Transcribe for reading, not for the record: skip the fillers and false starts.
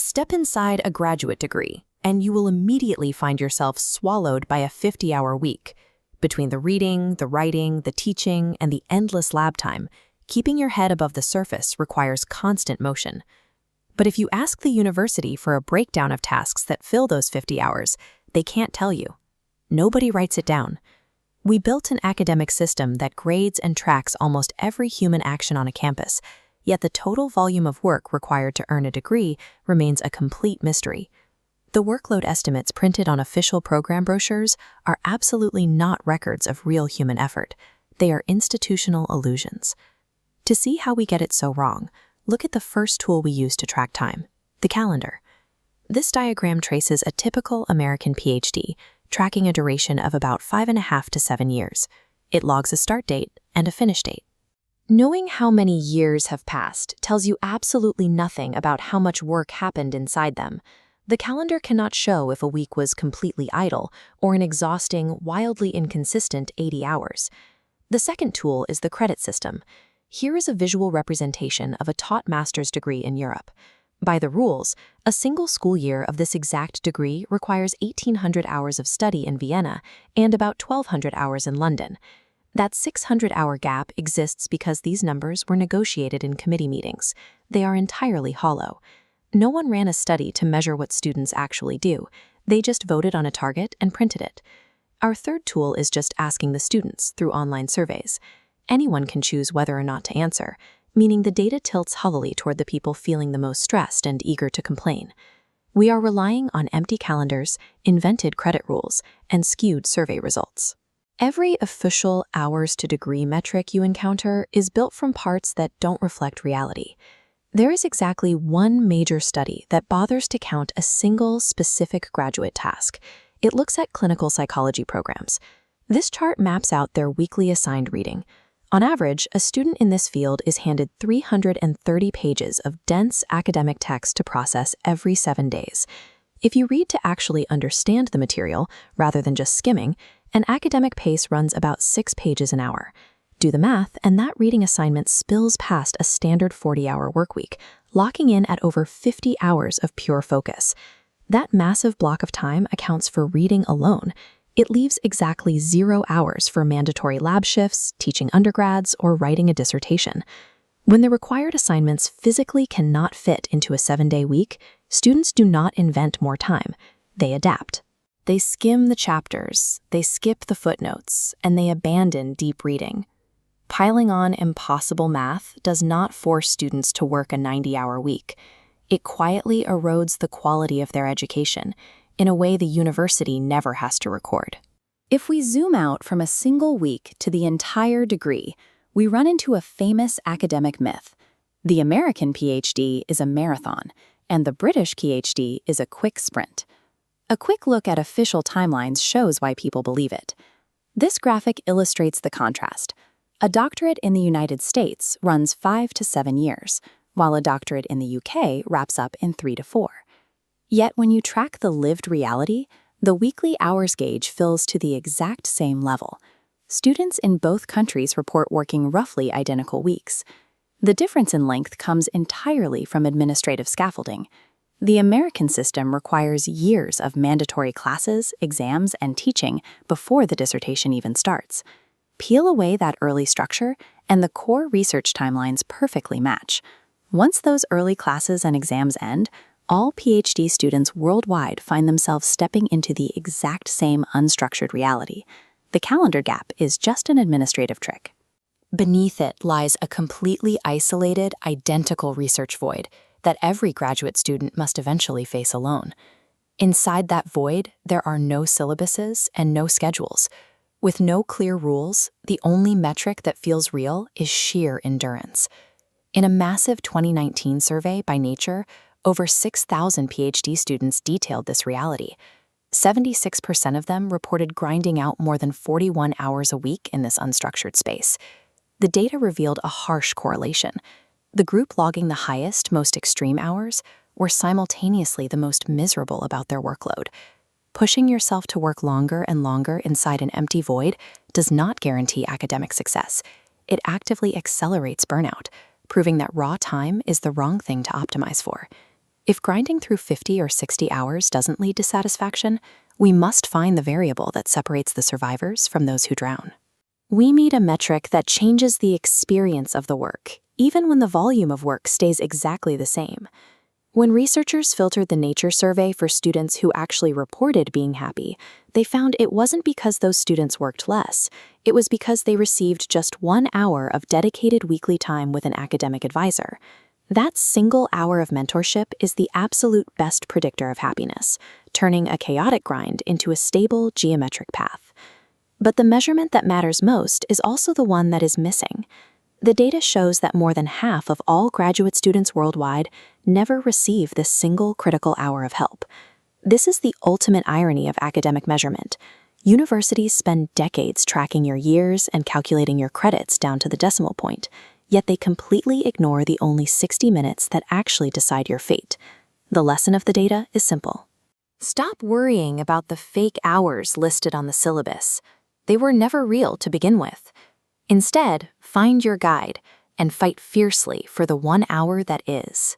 Step inside a graduate degree, and you will immediately find yourself swallowed by a 50-hour week. Between the reading, the writing, the teaching, and the endless lab time, keeping your head above the surface requires constant motion. But if you ask the university for a breakdown of tasks that fill those 50 hours, they can't tell you. Nobody writes it down. We built an academic system that grades and tracks almost every human action on a campus, yet the total volume of work required to earn a degree remains a complete mystery. The workload estimates printed on official program brochures are absolutely not records of real human effort. They are institutional illusions. To see how we get it so wrong, look at the first tool we use to track time, the calendar. This diagram traces a typical American PhD, tracking a duration of about 5.5 to 7 years. It logs a start date and a finish date. Knowing how many years have passed tells you absolutely nothing about how much work happened inside them. The calendar cannot show if a week was completely idle or an exhausting, wildly inconsistent 80 hours. The second tool is the credit system. Here is a visual representation of a taught master's degree in Europe. By the rules, a single school year of this exact degree requires 1,800 hours of study in Vienna and about 1,200 hours in London. That 600-hour gap exists because these numbers were negotiated in committee meetings. They are entirely hollow. No one ran a study to measure what students actually do. They just voted on a target and printed it. Our third tool is just asking the students through online surveys. Anyone can choose whether or not to answer, meaning the data tilts heavily toward the people feeling the most stressed and eager to complain. We are relying on empty calendars, invented credit rules, and skewed survey results. Every official hours-to-degree metric you encounter is built from parts that don't reflect reality. There is exactly one major study that bothers to count a single specific graduate task. It looks at clinical psychology programs. This chart maps out their weekly assigned reading. On average, a student in this field is handed 330 pages of dense academic text to process every 7 days. If you read to actually understand the material, rather than just skimming, an academic pace runs about 6 pages an hour. Do the math, and that reading assignment spills past a standard 40-hour workweek, locking in at over 50 hours of pure focus. That massive block of time accounts for reading alone. It leaves exactly 0 hours for mandatory lab shifts, teaching undergrads, or writing a dissertation. When the required assignments physically cannot fit into a 7-day week, students do not invent more time. They adapt. They skim the chapters, they skip the footnotes, and they abandon deep reading. Piling on impossible math does not force students to work a 90-hour week. It quietly erodes the quality of their education in a way the university never has to record. If we zoom out from a single week to the entire degree, we run into a famous academic myth. The American PhD is a marathon, and the British PhD is a quick sprint. A quick look at official timelines shows why people believe it. This graphic illustrates the contrast. A doctorate in the United States runs 5 to 7 years, while a doctorate in the UK wraps up in 3 to 4. Yet when you track the lived reality, the weekly hours gauge fills to the exact same level. Students in both countries report working roughly identical weeks. The difference in length comes entirely from administrative scaffolding. The American system requires years of mandatory classes, exams, and teaching before the dissertation even starts. Peel away that early structure, and the core research timelines perfectly match. Once those early classes and exams end, all PhD students worldwide find themselves stepping into the exact same unstructured reality. The calendar gap is just an administrative trick. Beneath it lies a completely isolated, identical research void that every graduate student must eventually face alone. Inside that void, there are no syllabuses and no schedules. With no clear rules, the only metric that feels real is sheer endurance. In a massive 2019 survey by Nature, over 6,000 PhD students detailed this reality. 76% of them reported grinding out more than 41 hours a week in this unstructured space. The data revealed a harsh correlation. The group logging the highest, most extreme hours were simultaneously the most miserable about their workload. Pushing yourself to work longer and longer inside an empty void does not guarantee academic success. It actively accelerates burnout, proving that raw time is the wrong thing to optimize for. If grinding through 50 or 60 hours doesn't lead to satisfaction, we must find the variable that separates the survivors from those who drown. We need a metric that changes the experience of the work, even when the volume of work stays exactly the same. When researchers filtered the Nature survey for students who actually reported being happy, they found it wasn't because those students worked less. It was because they received just 1 hour of dedicated weekly time with an academic advisor. That single hour of mentorship is the absolute best predictor of happiness, turning a chaotic grind into a stable geometric path. But the measurement that matters most is also the one that is missing. The data shows that more than half of all graduate students worldwide never receive this single critical hour of help. This is the ultimate irony of academic measurement. Universities spend decades tracking your years and calculating your credits down to the decimal point, yet they completely ignore the only 60 minutes that actually decide your fate. The lesson of the data is simple. Stop worrying about the fake hours listed on the syllabus. They were never real to begin with. Instead, find your guide and fight fiercely for the 1 hour that is.